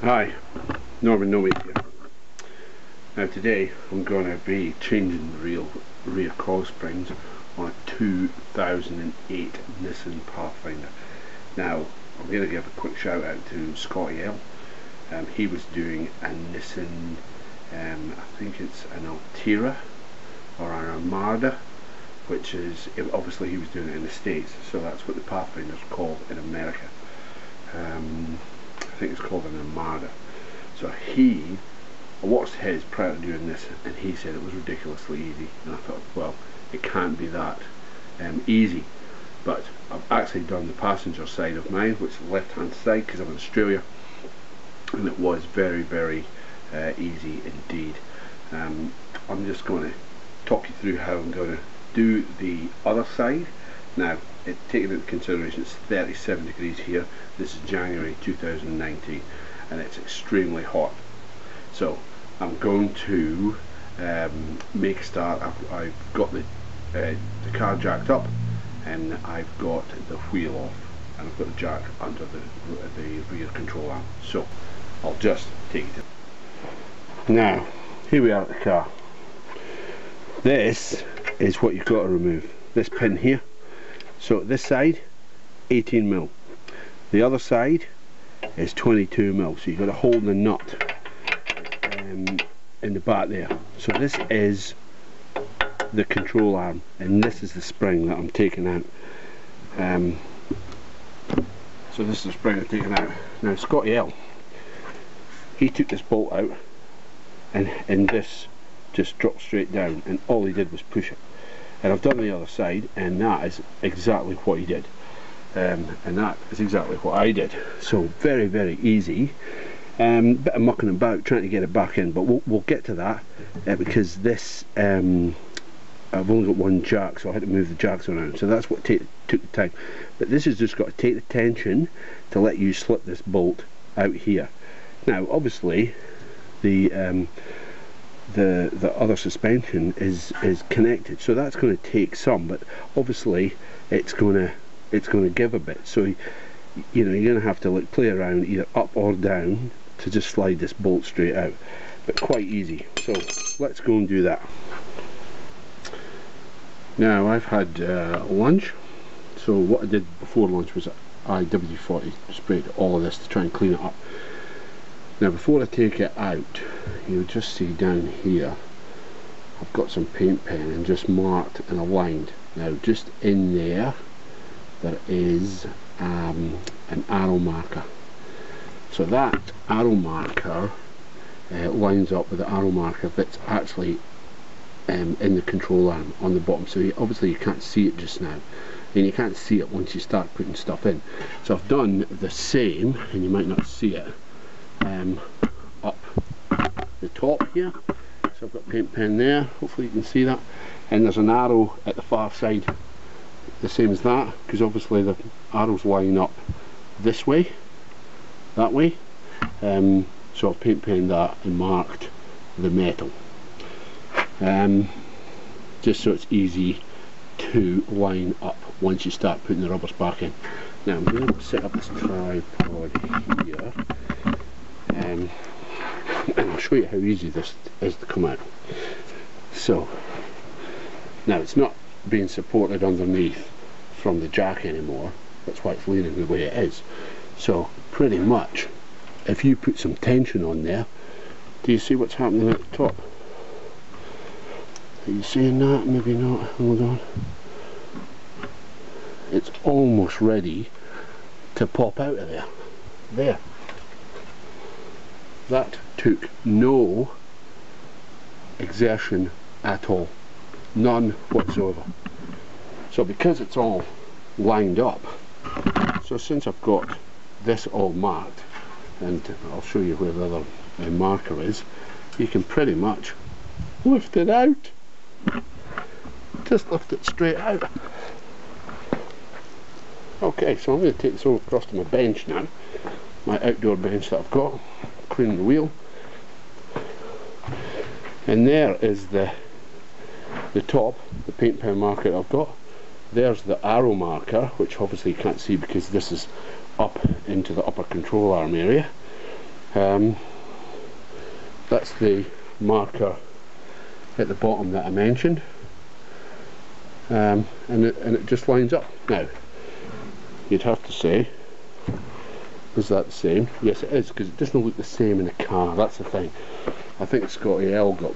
Hi, Norman No Weight here. Now today I'm going to be changing the rear coil springs on a 2008 Nissan Pathfinder. Now I'm going to give a quick shout out to Coil. He was doing a Nissan, I think it's an Altera or an Armada, which is, obviously he was doing it in the States, so that's what the Pathfinder's called in America. I think it's called an Armada. So I watched his prior to doing this, and he said it was ridiculously easy, and I thought, well, it can't be that easy. But I've actually done the passenger side of mine, which is the left hand side, because I'm in Australia, and it was very, very easy indeed. I'm just going to talk you through how I'm going to do the other side. Now, taking into consideration it's 37 degrees here, this is January 2019, and it's extremely hot. So I'm going to make a start. I've got the car jacked up, and I've got the wheel off, and I've got the jack under the rear control arm. So I'll just take it in. Now, here we are at the car. This is what you've got to remove. This pin here. So this side, 18mm. The other side is 22mm. So you've got to hold the nut in the back there. So this is the control arm, and this is the spring that I'm taking out. So this is the spring I'm taking out. Now Scotty L, he took this bolt out, and this just dropped straight down, and all he did was push it. And I've done the other side, and that is exactly what he did, and that is exactly what I did. So very, very easy. Bit of mucking about trying to get it back in, but we'll get to that, because this I've only got one jack, so I had to move the jacks around, so that's what took the time. But this has just got to take the tension to let you slip this bolt out here. Now obviously the other suspension is connected, so that's going to take some, but obviously it's going to give a bit, so you know, you're going to have to like play around either up or down to just slide this bolt straight out, but quite easy. So let's go and do that. Now I've had lunch, so what I did before lunch was I WD-40 sprayed all of this to try and clean it up. Now before I take it out, you'll just see down here I've got some paint pen and just marked and aligned. Now just in there is an arrow marker. So that arrow marker lines up with the arrow marker that's actually in the control arm on the bottom. So obviously you can't see it just now, and you can't see it once you start putting stuff in. So I've done the same, and you might not see it, up the top here. So I've got paint pen there, hopefully you can see that, and there's an arrow at the far side the same as that, because obviously the arrows line up this way, that way. So I've paint penned that and marked the metal, just so it's easy to line up once you start putting the rubbers back in. Now I'm going to set up this tripod here, and I'll show you how easy this is to come out. So now it's not being supported underneath from the jack anymore, that's why it's leaning the way it is. So pretty much if you put some tension on there, do you see what's happening at the top? Are you seeing that? Maybe not. Hold on. It's almost ready to pop out of there. There. That took no exertion at all. None whatsoever. So because it's all lined up, so since I've got this all marked, and I'll show you where the other marker is, you can pretty much lift it out. Just lift it straight out. Okay, so I'm going to take this over across to my bench now, my outdoor bench that I've got, cleaning the wheel, and there is the top, the paint pen marker I've got. There's the arrow marker, which obviously you can't see because this is up into the upper control arm area, That's the marker at the bottom that I mentioned, and it just lines up. Now you'd have to say, is that the same? Yes it is, because it doesn't look the same in the car. That's the thing. I think Scotty L got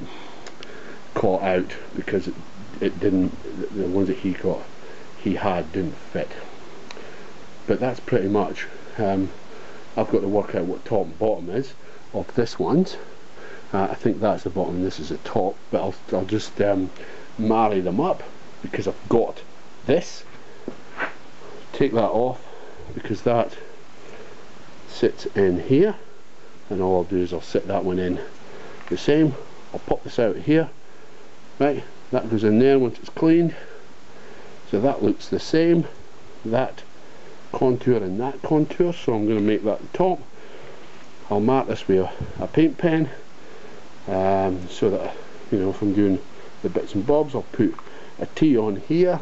caught out because it didn't, the ones that he had didn't fit. But that's pretty much, I've got to work out what top and bottom is of this one's. I think that's the bottom and this is the top, but I'll just marry them up, because I've got this. Take that off because that sits in here, and all I'll do is I'll sit that one in the same. I'll pop this out here, right, that goes in there once it's cleaned, so that looks the same, that contour and that contour, so I'm going to make that the top. I'll mark this with a paint pen, so that, you know, if I'm doing the bits and bobs, I'll put a T on here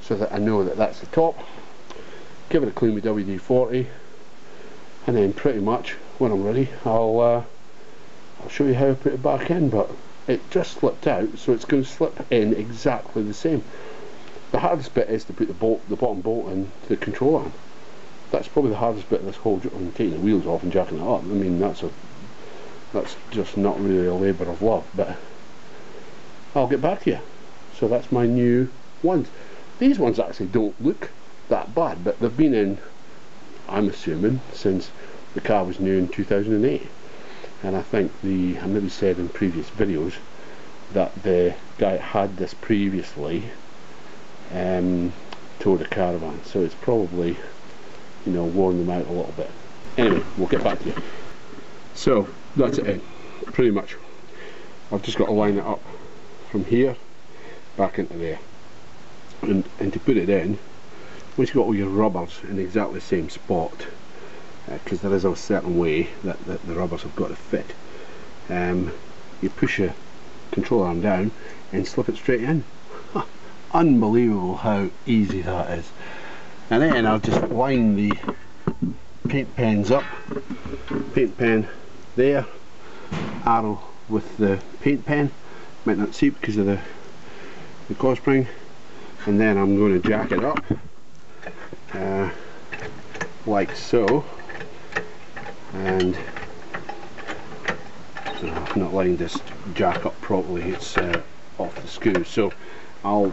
so that I know that that's the top. Give it a clean with WD-40, and then pretty much when I'm ready I'll show you how I put it back in. But it just slipped out, so it's going to slip in exactly the same. The hardest bit is to put the bottom bolt in the control arm. That's probably the hardest bit of this whole job, and taking the wheels off and jacking it up. I mean, that's just not really a labour of love, but I'll get back to you. So that's my new ones. These ones actually don't look that bad, but they've been in, I'm assuming, since the car was new in 2008. And I think I maybe said in previous videos that the guy that had this previously towed a caravan, so it's probably, you know, worn them out a little bit. Anyway, we'll get back to you. So that's it in, pretty much. I've just got to line it up from here back into there, and to put it in, once you've got all your rubbers in exactly the same spot, because there is a certain way that the rubbers have got to fit, you push your control arm down and slip it straight in. Unbelievable how easy that is. And then I'll just line the paint pens up, paint pen there, arrow with the paint pen, might not see because of the coil spring, and then I'm going to jack it up like so. And I've not lined this jack up properly, it's off the screw, so I'll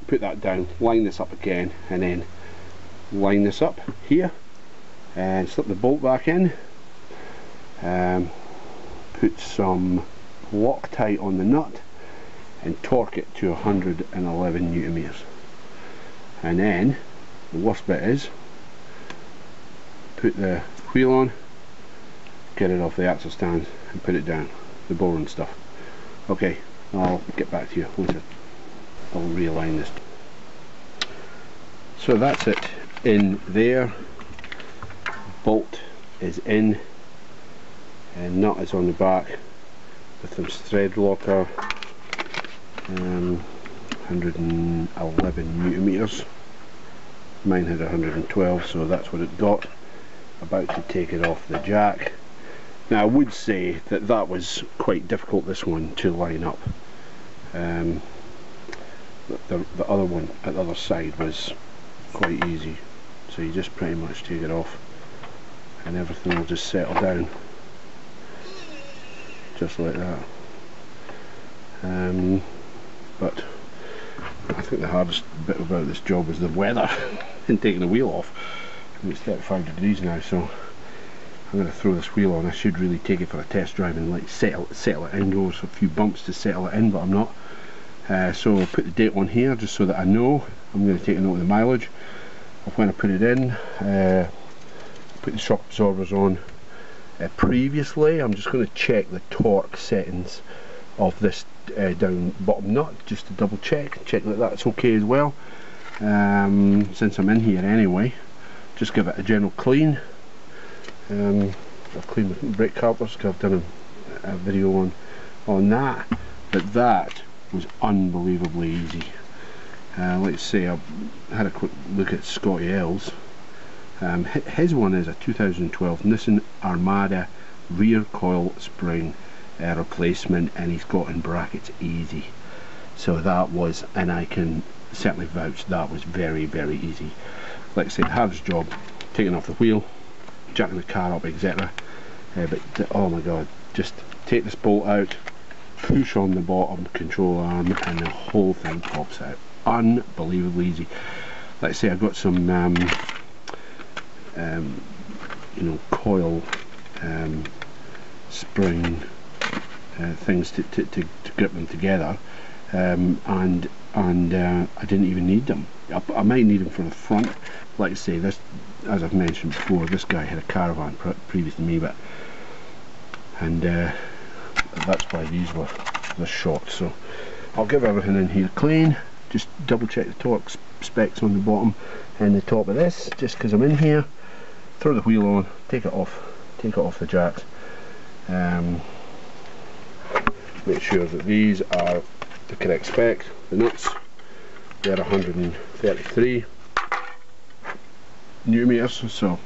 put that down, line this up again, and then line this up here and slip the bolt back in, put some Loctite on the nut and torque it to 111 Newton meters. And then the worst bit is put the wheel on, get it off the axle stand and put it down, the bore and stuff. Okay, I'll get back to you once I'll realign this. So that's it in there, bolt is in, and nut is on the back with some thread locker, 111 Newton meters. Mine had 112, so that's what it got. About to take it off the jack. Now I would say that that was quite difficult, this one, to line up. The other one at the other side was quite easy, so you just pretty much take it off and everything will just settle down just like that. But I think the hardest bit about this job is the weather and taking the wheel off. It's 35 degrees now, so I'm going to throw this wheel on. I should really take it for a test drive and like settle it in, go a few bumps to settle it in, but I'm not. So I'll put the date on here just so that I know. I'm going to take a note of the mileage of when I put it in. Put the shock absorbers on previously. I'm just going to check the torque settings of this down bottom nut just to double check that that's okay as well. Since I'm in here anyway, just give it a general clean. I've cleaned the brake calipers because I've done a video on that, but that was unbelievably easy. Let's say I had a quick look at Scotty L's. His one is a 2012 Nissan Armada rear coil spring replacement, and he's got in brackets easy. So that was, and I can certainly vouch, that was very, very easy. Like I said, hardest job, taking off the wheel, jacking the car up, etc. But oh my god, just take this bolt out, push on the bottom control arm, and the whole thing pops out. Unbelievably easy. Like I say, I've got some you know, coil spring things to grip them together, and I didn't even need them. I might need them for the front. Like I say, this, as I've mentioned before, this guy had a caravan previous to me, but that's why these were the short. So I'll give everything in here clean, just double check the torque specs on the bottom and the top of this, just because I'm in here. Throw the wheel on, take it off the jacks, make sure that these are the correct spec. The nuts, they're 133 newton-meters. So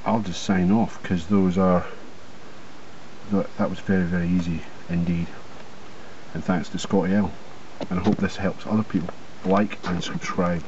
I'll just sign off, because those are, that was very, very easy indeed, and thanks to Coil, and I hope this helps other people. Like and subscribe.